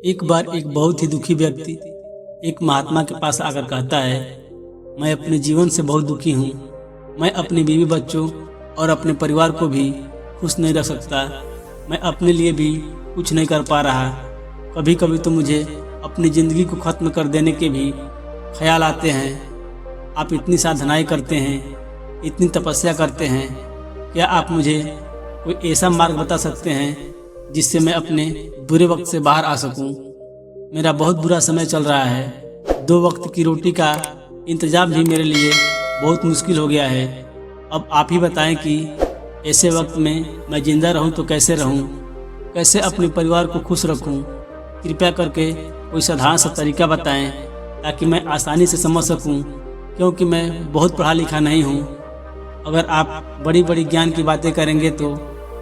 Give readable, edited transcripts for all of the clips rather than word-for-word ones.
एक बार एक बहुत ही दुखी व्यक्ति एक महात्मा के पास आकर कहता है, मैं अपने जीवन से बहुत दुखी हूँ। मैं अपने बीवी बच्चों और अपने परिवार को भी खुश नहीं रख सकता। मैं अपने लिए भी कुछ नहीं कर पा रहा। कभी कभी तो मुझे अपनी ज़िंदगी को ख़त्म कर देने के भी ख्याल आते हैं। आप इतनी साधनाएं करते हैं, इतनी तपस्या करते हैं, क्या आप मुझे कोई ऐसा मार्ग बता सकते हैं जिससे मैं अपने बुरे वक्त से बाहर आ सकूं? मेरा बहुत बुरा समय चल रहा है। 2 वक्त की रोटी का इंतजाम भी मेरे लिए बहुत मुश्किल हो गया है। अब आप ही बताएं कि ऐसे वक्त में मैं जिंदा रहूं तो कैसे रहूं, कैसे अपने परिवार को खुश रखूं? कृपया करके कोई साधारण सा तरीका बताएं ताकि मैं आसानी से समझ सकूं, क्योंकि मैं बहुत पढ़ा लिखा नहीं हूं। अगर आप बड़ी बड़ी ज्ञान की बातें करेंगे तो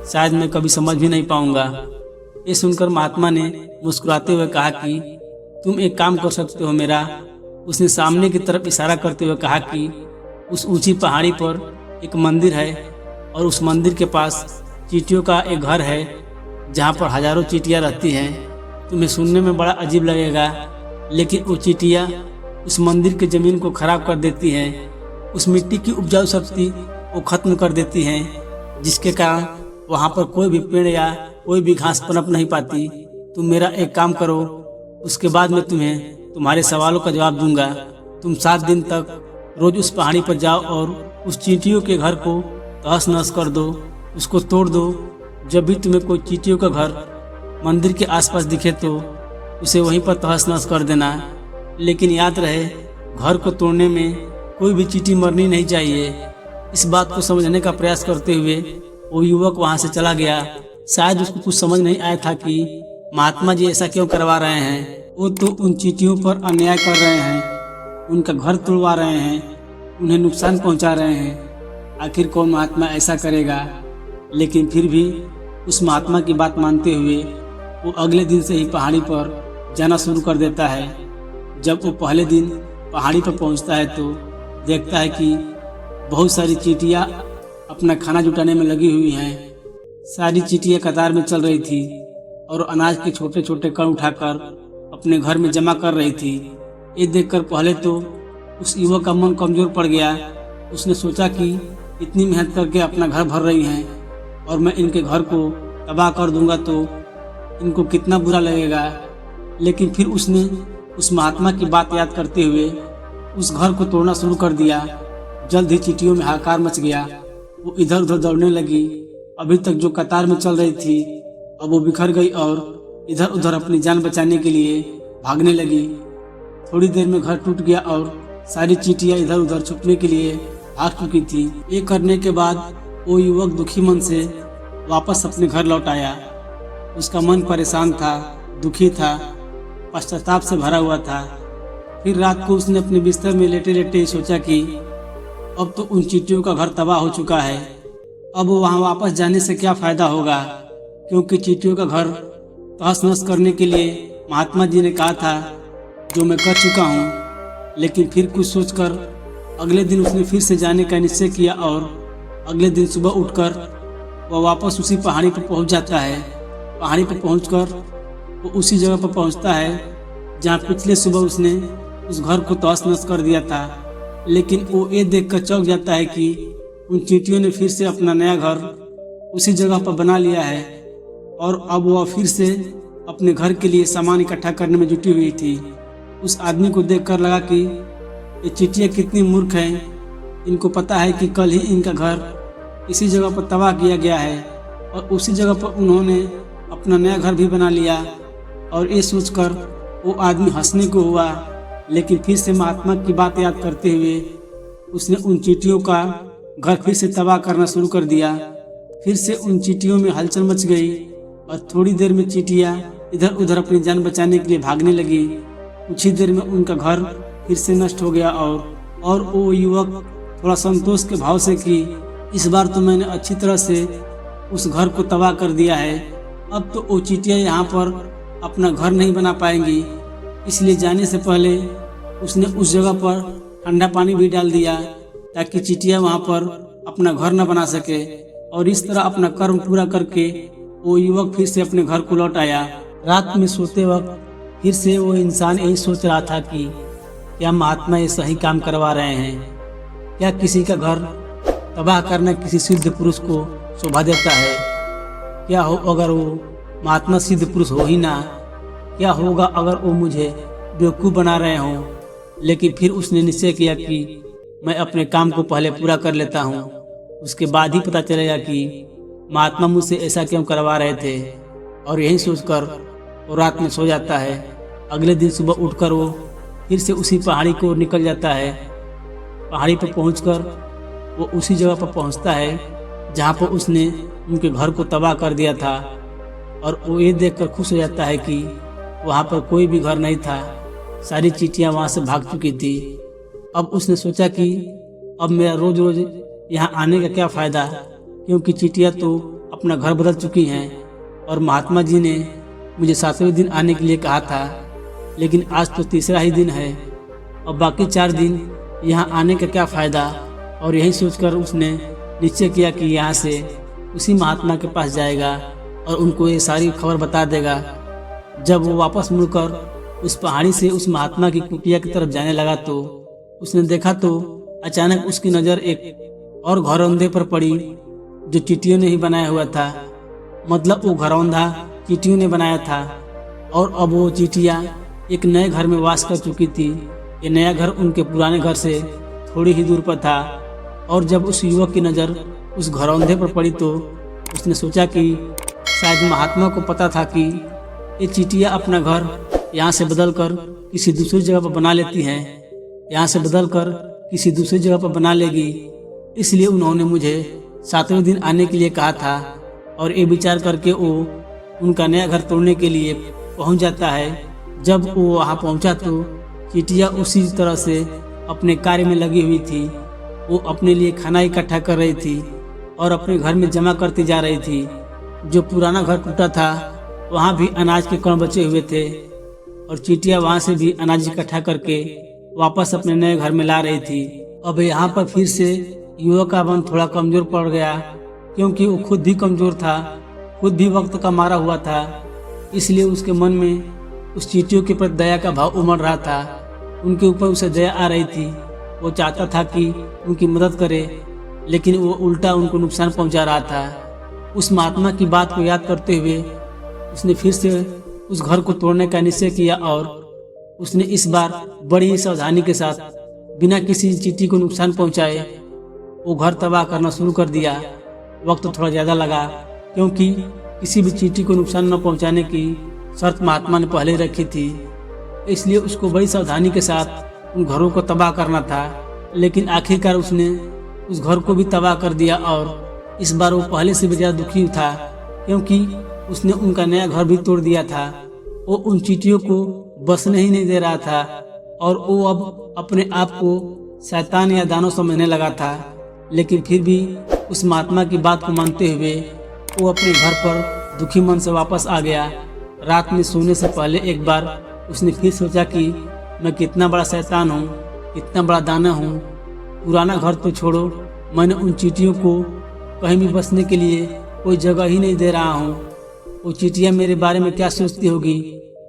शायद मैं कभी समझ भी नहीं पाऊंगा। ये सुनकर महात्मा ने मुस्कुराते हुए कहा कि तुम एक काम कर सकते हो मेरा। उसने सामने की तरफ इशारा करते हुए कहा कि उस ऊंची पहाड़ी पर एक मंदिर है और उस मंदिर के पास चींटियों का एक घर है जहाँ पर हजारों चींटियाँ रहती हैं। तुम्हें सुनने में बड़ा अजीब लगेगा, लेकिन वो चींटियाँ उस मंदिर के ज़मीन को खराब कर देती हैं। उस मिट्टी की उपजाऊ शक्ति वो खत्म कर देती हैं, जिसके कारण वहाँ पर कोई भी पेड़ या कोई भी घास पनप नहीं पाती। तुम मेरा एक काम करो, उसके बाद मैं तुम्हें तुम्हारे सवालों का जवाब दूंगा। तुम 7 दिन तक रोज उस पहाड़ी पर जाओ और उस चींटियों के घर को तहस नहस कर दो, उसको तोड़ दो। जब भी तुम्हें कोई चींटियों का घर मंदिर के आसपास दिखे तो उसे वहीं पर तहस नहस कर देना। लेकिन याद रहे, घर को तोड़ने में कोई भी चींटी मरनी नहीं चाहिए। इस बात को समझने का प्रयास करते हुए वो युवक वहाँ से चला गया। शायद उसको कुछ समझ नहीं आया था कि महात्मा जी ऐसा क्यों करवा रहे हैं। वो तो उन चींटियों पर अन्याय कर रहे हैं, उनका घर तोड़वा रहे हैं, उन्हें नुकसान पहुंचा रहे हैं। आखिर कौन महात्मा ऐसा करेगा? लेकिन फिर भी उस महात्मा की बात मानते हुए वो अगले दिन से ही पहाड़ी पर जाना शुरू कर देता है। जब वो पहले दिन पहाड़ी पर पहुंचता है तो देखता है कि बहुत सारी चींटियाँ अपना खाना जुटाने में लगी हुई हैं। सारी चींटियाँ कतार में चल रही थी और अनाज के छोटे छोटे कण उठाकर अपने घर में जमा कर रही थी। ये देखकर पहले तो उस युवक का मन कमजोर पड़ गया। उसने सोचा कि इतनी मेहनत करके अपना घर भर रही हैं और मैं इनके घर को तबाह कर दूंगा तो इनको कितना बुरा लगेगा। लेकिन फिर उसने उस महात्मा की बात याद करते हुए उस घर को तोड़ना शुरू कर दिया। जल्द ही चींटियों में हाहाकार मच गया। वो इधर उधर दौड़ने लगी। अभी तक जो कतार में चल रही थी अब वो बिखर गई और इधर उधर अपनी जान बचाने के लिए भागने लगी। थोड़ी देर में घर टूट गया और सारी चींटियां इधर उधर छुपने के लिए भाग चुकी थी। ये करने के बाद वो युवक दुखी मन से वापस अपने घर लौट आया। उसका मन परेशान था, दुखी था, पश्चाताप से भरा हुआ था। फिर रात को उसने अपने बिस्तर में लेटे लेटे सोचा कि अब तो उन चींटियों का घर तबाह हो चुका है। अब वहाँ वापस जाने से क्या फायदा होगा, क्योंकि चींटियों का घर तहस नहस करने के लिए महात्मा जी ने कहा था, जो मैं कर चुका हूँ। लेकिन फिर कुछ सोचकर अगले दिन उसने फिर से जाने का निश्चय किया और अगले दिन सुबह उठकर वह वापस उसी पहाड़ी पर पहुँच जाता है। पहाड़ी पर पहुँचकर वो उसी जगह पर पहुँचता है जहाँ पिछले सुबह उसने उस घर को तहस नहस कर दिया था। लेकिन वो ये देखकर चौंक जाता है कि उन चींटियों ने फिर से अपना नया घर उसी जगह पर बना लिया है और अब वह फिर से अपने घर के लिए सामान इकट्ठा करने में जुटी हुई थी। उस आदमी को देखकर लगा कि ये चींटियाँ कितनी मूर्ख हैं। इनको पता है कि कल ही इनका घर इसी जगह पर तबाह किया गया है और उसी जगह पर उन्होंने अपना नया घर भी बना लिया। और ये सोचकर वो आदमी हंसने को हुआ, लेकिन फिर से महात्मा की बात याद करते हुए उसने उन चींटियों का घर फिर से तबाह करना शुरू कर दिया। फिर से उन चींटियों में हलचल मच गई और थोड़ी देर में चींटियाँ इधर उधर अपनी जान बचाने के लिए भागने लगी। कुछ ही देर में उनका घर फिर से नष्ट हो गया और वो युवक थोड़ा संतोष के भाव से कि इस बार तो मैंने अच्छी तरह से उस घर को तबाह कर दिया है। अब तो वो चींटियाँ यहाँ पर अपना घर नहीं बना पाएंगी। इसलिए जाने से पहले उसने उस जगह पर ठंडा पानी भी डाल दिया ताकि चींटियाँ वहाँ पर अपना घर न बना सके। और इस तरह अपना कर्म पूरा करके वो युवक फिर से अपने घर को लौट आया। रात में सोते वक्त फिर से वो इंसान यही सोच रहा था कि क्या महात्मा ये सही काम करवा रहे हैं? क्या किसी का घर तबाह करना किसी सिद्ध पुरुष को शोभा देता है? क्या हो अगर वो महात्मा सिद्ध पुरुष हो ही ना? क्या होगा अगर वो मुझे बेवकूफ़ बना रहे हों? लेकिन फिर उसने निश्चय किया कि मैं अपने काम को पहले पूरा कर लेता हूँ, उसके बाद ही पता चलेगा कि महात्मा मुझसे ऐसा क्यों करवा रहे थे। और यही सोचकर वो रात में सो जाता है। अगले दिन सुबह उठकर वो फिर से उसी पहाड़ी को निकल जाता है। पहाड़ी पर पहुंचकर वो उसी जगह पर पहुंचता है जहां पर उसने उनके घर को तबाह कर दिया था। और वो ये देखकर खुश हो जाता है कि वहां पर कोई भी घर नहीं था, सारी चींटियां वहां से भाग चुकी थी। अब उसने सोचा कि अब मेरा रोज रोज यहाँ आने का क्या फ़ायदा, क्योंकि चींटियां तो अपना घर बदल चुकी हैं और महात्मा जी ने मुझे 7वें दिन आने के लिए कहा था, लेकिन आज तो तीसरा ही दिन है। अब बाकी 4 दिन यहाँ आने का क्या फ़ायदा। और यही सोचकर उसने निश्चय किया कि यहाँ से उसी महात्मा के पास जाएगा और उनको ये सारी खबर बता देगा। जब वो वापस मुड़कर उस पहाड़ी से उस महात्मा की कुटिया की तरफ जाने लगा तो उसने देखा तो अचानक उसकी नज़र एक और घरौंदे पर पड़ी जो चींटियों ने ही बनाया हुआ था। मतलब वो घरौंदा चींटियों ने बनाया था और अब वो चींटियां एक नए घर में वास कर चुकी थी। ये नया घर उनके पुराने घर से थोड़ी ही दूर पर था। और जब उस युवक की नज़र उस घरौंदे पर पड़ी तो उसने सोचा कि शायद महात्मा को पता था कि ये चींटियां अपना घर यहाँ से बदलकर किसी दूसरी जगह पर बना लेती हैं, यहाँ से बदलकर किसी दूसरी जगह पर बना लेगी, इसलिए उन्होंने मुझे 7वें दिन आने के लिए कहा था। और ये विचार करके वो उनका नया घर तोड़ने के लिए पहुंच जाता है। जब वो वहाँ पहुंचा तो चींटियां उसी तरह से अपने कार्य में लगी हुई थी। वो अपने लिए खाना इकट्ठा कर रही थी और अपने घर में जमा करती जा रही थी। जो पुराना घर टूटा था वहाँ भी अनाज के कण बचे हुए थे और चींटियां वहाँ से भी अनाज इकट्ठा करके वापस अपने नए घर में ला रही थी। अब यहाँ पर फिर से युवक का मन थोड़ा कमजोर पड़ गया, क्योंकि वो खुद भी कमजोर था, खुद भी वक्त का मारा हुआ था। इसलिए उसके मन में उस चींटियों के प्रति दया का भाव उमड़ रहा था। उनके ऊपर उसे दया आ रही थी। वो चाहता था कि उनकी मदद करे, लेकिन वो उल्टा उनको नुकसान पहुंचा रहा था। उस महात्मा की बात को याद करते हुए उसने फिर से उस घर को तोड़ने का निश्चय किया और उसने इस बार बड़ी ही सावधानी के साथ बिना किसी चींटी को नुकसान पहुंचाए वो घर तबाह करना शुरू कर दिया। वक्त थोड़ा ज़्यादा लगा, क्योंकि किसी भी चींटी को नुकसान न पहुंचाने की शर्त महात्मा ने पहले रखी थी। इसलिए उसको बड़ी सावधानी के साथ उन घरों को तबाह करना था। लेकिन आखिरकार उसने उस घर को भी तबाह कर दिया और इस बार वो पहले से भी ज़्यादा दुखी था, क्योंकि उसने उनका नया घर भी तोड़ दिया था। वो उन चींटियों को बसने ही नहीं दे रहा था और वो अब अपने आप को शैतान या दानव समझने लगा था। लेकिन फिर भी उस महात्मा की बात को मानते हुए वो अपने घर पर दुखी मन से वापस आ गया। रात में सोने से पहले एक बार उसने फिर सोचा कि मैं कितना बड़ा शैतान हूँ, कितना बड़ा दाना हूँ। पुराना घर तो छोड़ो, मैंने उन चींटियों को कहीं भी बसने के लिए कोई जगह ही नहीं दे रहा हूँ। वो चींटियाँ मेरे बारे में क्या सोचती होगी,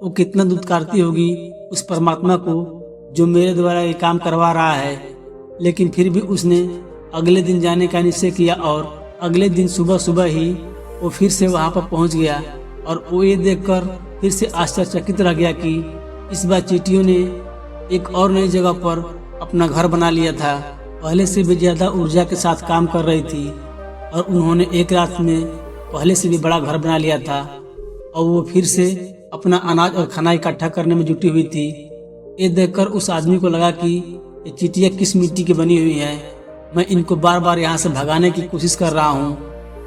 वो कितना दुत्कारती होगी उस परमात्मा को जो मेरे द्वारा ये काम करवा रहा है। लेकिन फिर भी उसने अगले दिन जाने का निश्चय किया और अगले दिन सुबह सुबह ही वो फिर से वहाँ पर पहुँच गया। और वो ये देखकर फिर से आश्चर्यचकित रह गया कि इस बार चींटियों ने एक और नई जगह पर अपना घर बना लिया था। पहले से भी ज़्यादा ऊर्जा के साथ काम कर रही थी और उन्होंने एक रात में पहले से भी बड़ा घर बना लिया था। और वो फिर से अपना अनाज और खाना इकट्ठा करने में जुटी हुई थी। ये देखकर उस आदमी को लगा कि ये चींटियाँ किस मिट्टी की बनी हुई हैं, मैं इनको बार बार यहाँ से भगाने की कोशिश कर रहा हूँ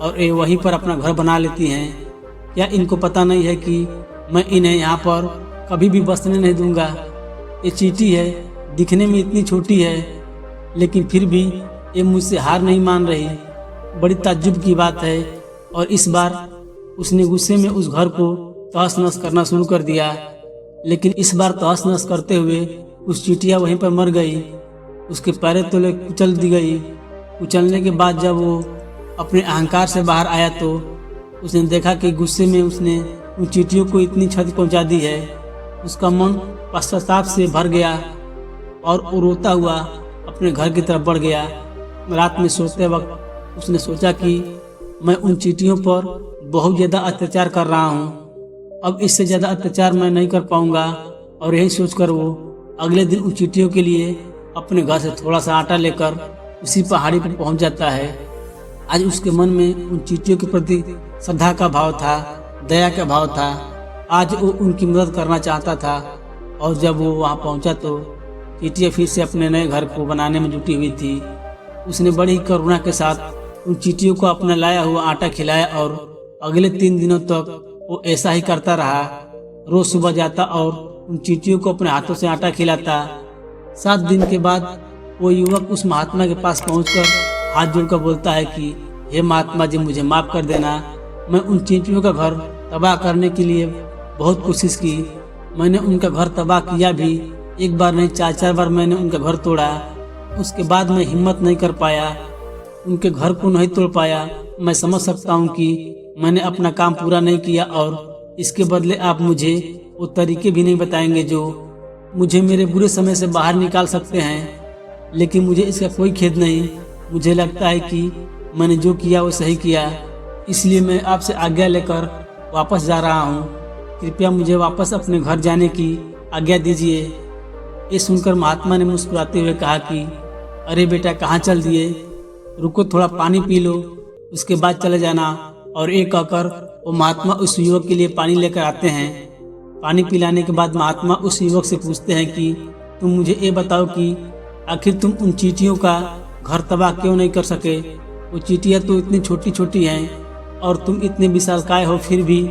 और ये वहीं पर अपना घर बना लेती हैं। क्या इनको पता नहीं है कि मैं इन्हें यहाँ पर कभी भी बसने नहीं दूंगा। ये चींटी है, दिखने में इतनी छोटी है, लेकिन फिर भी ये मुझसे हार नहीं मान रही। बड़ी ताज्जुब की बात है। और इस बार उसने गुस्से में उस घर को तहस नहस करना शुरू कर दिया। लेकिन इस बार तहस नहस करते हुए उस चींटियाँ वहीं पर मर गई। उसके पैरों तले कुचल दी गई। कुचलने के बाद जब वो अपने अहंकार से बाहर आया तो उसने देखा कि गुस्से में उसने उन चींटियों को इतनी क्षति पहुंचा दी है उसका मन पश्चाताप से भर गया और वो रोता हुआ अपने घर की तरफ बढ़ गया। रात में सोते वक्त उसने सोचा कि मैं उन चींटियों पर बहुत ज़्यादा अत्याचार कर रहा हूँ, अब इससे ज़्यादा अत्याचार मैं नहीं कर पाऊँगा। और यही सोचकर वो अगले दिन उन चींटियों के लिए अपने घर से थोड़ा सा आटा लेकर उसी पहाड़ी पर पहुँच जाता है। आज उसके मन में उन चींटियों के प्रति श्रद्धा का भाव था, दया का भाव था। आज वो उनकी मदद करना चाहता था। और जब वो वहाँ पहुँचा तो चींटियाँ फिर से अपने नए घर को बनाने में जुटी हुई थी। उसने बड़ी करुणा के साथ उन चींटियों को अपना लाया हुआ आटा खिलाया और अगले 3 दिनों तक वो ऐसा ही करता रहा। रोज सुबह जाता और उन चींटियों को अपने हाथों से आटा खिलाता। 7 दिन के बाद वो युवक उस महात्मा के पास पहुंचकर हाथ जोड़कर बोलता है कि हे महात्मा जी, मुझे माफ कर देना। मैं उन चींटियों का घर तबाह करने के लिए बहुत कोशिश की। मैंने उनका घर तबाह किया भी, एक बार नहीं 4 बार मैंने उनका घर तोड़ा। उसके बाद मैं हिम्मत नहीं कर पाया, उनके घर को नहीं तोड़ पाया। मैं समझ सकता हूँ कि मैंने अपना काम पूरा नहीं किया और इसके बदले आप मुझे वो तरीके भी नहीं बताएंगे जो मुझे मेरे बुरे समय से बाहर निकाल सकते हैं। लेकिन मुझे इसका कोई खेद नहीं। मुझे लगता है कि मैंने जो किया वो सही किया, इसलिए मैं आपसे आज्ञा लेकर वापस जा रहा हूँ। कृपया मुझे वापस अपने घर जाने की आज्ञा दीजिए। ये सुनकर महात्मा ने मुस्कुराते हुए कहा कि अरे बेटा, कहाँ चल दिए? रुको, थोड़ा पानी पी लो, उसके बाद चले जाना। और एक कहकर वो महात्मा उस युवक के लिए पानी लेकर आते हैं। पानी पिलाने के बाद महात्मा उस युवक से पूछते हैं कि तुम मुझे ये बताओ कि आखिर तुम उन चींटियों का घर तबाह क्यों नहीं कर सके? वो चींटियाँ तो इतनी छोटी छोटी हैं और तुम इतने विशालकाय हो, फिर भी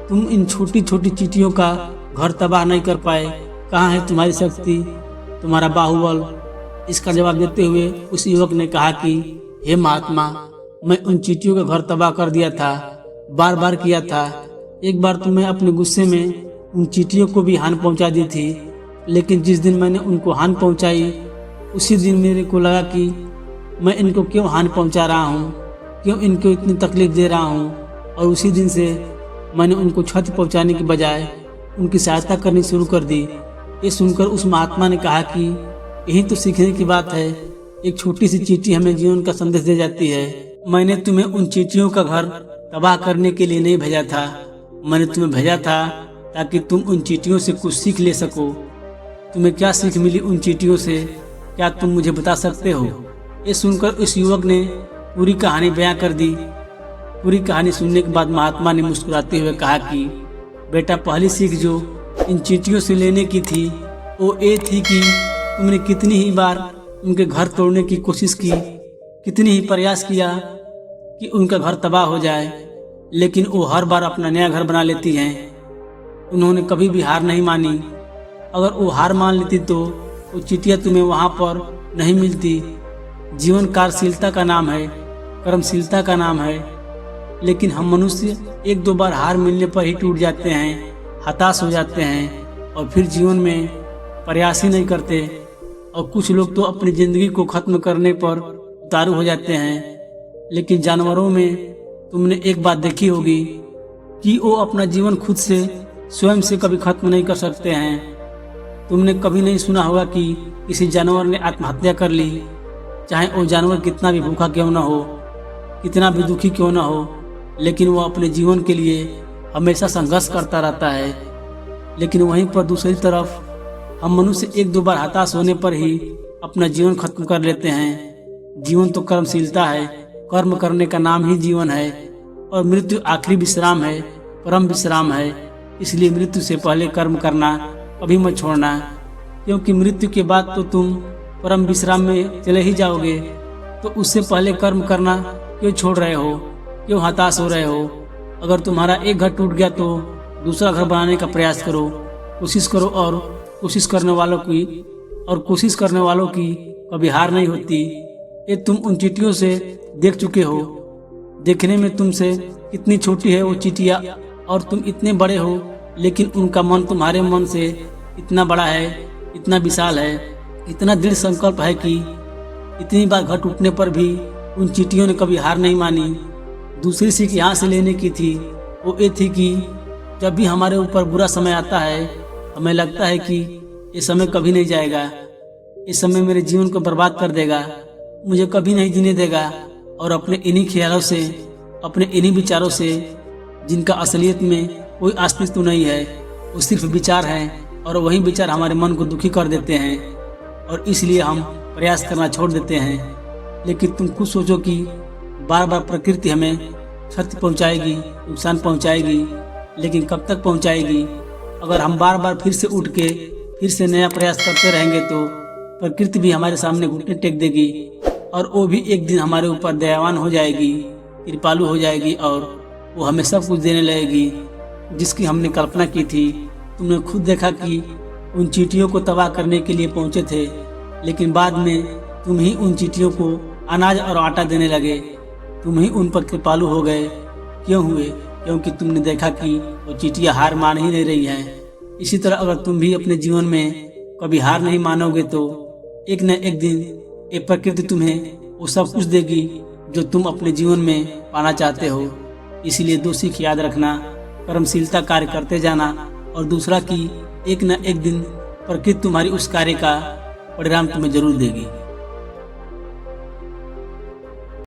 तुम इन छोटी छोटी चींटियों का घर तबाह नहीं कर पाए। कहाँ है तुम्हारी शक्ति, तुम्हारा बाहुबल? इसका जवाब देते हुए उस युवक ने कहा कि हे महात्मा, मैं उन चींटियों का घर तबाह कर दिया था, बार बार किया था। एक बार तो मैं अपने गुस्से में उन चींटियों को भी हानि पहुंचा दी थी, लेकिन जिस दिन मैंने उनको हानि पहुंचाई उसी दिन मेरे को लगा कि मैं इनको क्यों हानि पहुंचा रहा हूं, क्यों इनको इतनी तकलीफ दे रहा हूं। और उसी दिन से मैंने उनको क्षति पहुंचाने के बजाय उनकी सहायता करनी शुरू कर दी। ये सुनकर उस महात्मा ने कहा कि यही तो सीखने की बात है। एक छोटी सी चींटी हमें जीवन का संदेश दे जाती है। मैंने तुम्हें उन चींटियों का घर तबाह करने के लिए नहीं भेजा था, मैंने तुम्हें भेजा था ताकि तुम उन चींटियों से कुछ सीख ले सको। तुम्हें क्या सीख मिली उन चींटियों से, क्या तुम मुझे बता सकते हो? ये सुनकर उस युवक ने पूरी कहानी बयां कर दी। पूरी कहानी सुनने के बाद महात्मा ने मुस्कुराते हुए कहा कि बेटा, पहली सीख जो इन चींटियों से लेने की थी वो ये थी कि तुमने कितनी ही बार उनके घर तोड़ने की कोशिश की, कितनी ही प्रयास किया कि उनका घर तबाह हो जाए, लेकिन वो हर बार अपना नया घर बना लेती हैं। उन्होंने कभी भी हार नहीं मानी। अगर वो हार मान लेती तो वो चींटियाँ तुम्हें वहाँ पर नहीं मिलती। जीवन कार्यशीलता का नाम है, कर्मशीलता का नाम है। लेकिन हम मनुष्य 1-2 बार हार मिलने पर ही टूट जाते हैं, हताश हो जाते हैं और फिर जीवन में प्रयास ही नहीं करते। और कुछ लोग तो अपनी ज़िंदगी को ख़त्म करने पर उतारू हो जाते हैं। लेकिन जानवरों में तुमने एक बात देखी होगी कि वो अपना जीवन खुद से स्वयं से कभी ख़त्म नहीं कर सकते हैं। तुमने कभी नहीं सुना होगा कि किसी जानवर ने आत्महत्या कर ली, चाहे वो जानवर कितना भी भूखा क्यों न हो, कितना भी दुखी क्यों न हो, लेकिन वो अपने जीवन के लिए हमेशा संघर्ष करता रहता है। लेकिन वहीं पर दूसरी तरफ हम मनुष्य 1-2 बार हताश होने पर ही अपना जीवन खत्म कर लेते हैं। जीवन तो कर्मशीलता है, कर्म करने का नाम ही जीवन है और मृत्यु आखिरी विश्राम है, परम विश्राम है। इसलिए मृत्यु से पहले कर्म करना कभी मत छोड़ना, क्योंकि मृत्यु के बाद तो तुम परम विश्राम में चले ही जाओगे। तो उससे पहले कर्म करना क्यों छोड़ रहे हो, क्यों हताश हो रहे हो? अगर तुम्हारा एक घर टूट गया तो दूसरा घर बनाने का प्रयास करो, कोशिश करो। और कोशिश करने वालों की कभी हार नहीं होती। ये तुम उन चींटियों से देख चुके हो। देखने में तुमसे कितनी छोटी है वो चींटियाँ और तुम इतने बड़े हो, लेकिन उनका मन तुम्हारे मन से इतना बड़ा है, इतना विशाल है, इतना दृढ़ संकल्प है कि इतनी बार घर टूटने पर भी उन चींटियों ने कभी हार नहीं मानी। दूसरी सीख यहाँ से लेने की थी, वो ये थी कि जब भी हमारे ऊपर बुरा समय आता है हमें लगता है कि ये समय कभी नहीं जाएगा, ये समय मेरे जीवन को बर्बाद कर देगा, मुझे कभी नहीं जीने देगा। और अपने इन्हीं ख्यालों से, अपने इन्हीं विचारों से, जिनका असलियत में कोई अस्तित्व नहीं है, वो सिर्फ विचार हैं, और वही विचार हमारे मन को दुखी कर देते हैं और इसलिए हम प्रयास करना छोड़ देते हैं। लेकिन तुम खुद सोचो कि बार बार प्रकृति हमें क्षति पहुंचाएगी, नुकसान पहुंचाएगी, लेकिन कब तक पहुंचाएगी? अगर हम बार बार फिर से उठ के फिर से नया प्रयास करते रहेंगे तो प्रकृति भी हमारे सामने घुटने टेक देगी और वो भी एक दिन हमारे ऊपर दयावान हो जाएगी, कृपालु हो जाएगी और वो हमें सब कुछ देने लगेगी जिसकी हमने कल्पना की थी। तुमने खुद देखा कि उन चींटियों को तबाह करने के लिए पहुंचे थे, लेकिन बाद में तुम ही उन चींटियों को अनाज और आटा देने लगे, तुम ही उन पर कृपालु हो गए। क्यों हुए? क्योंकि तुमने देखा कि वो चींटियां हार मान ही नहीं रही हैं। इसी तरह अगर तुम भी अपने जीवन में कभी हार नहीं मानोगे तो एक न एक दिन ये प्रकृति तुम्हें वो सब कुछ देगी जो तुम अपने जीवन में पाना चाहते हो। इसीलिए दो सीख याद रखना, कर्मशीलता कार्य करते जाना, और दूसरा कि एक न एक दिन प्रकृति तुम्हारी उस कार्य का परिणाम तुम्हें जरूर देगी।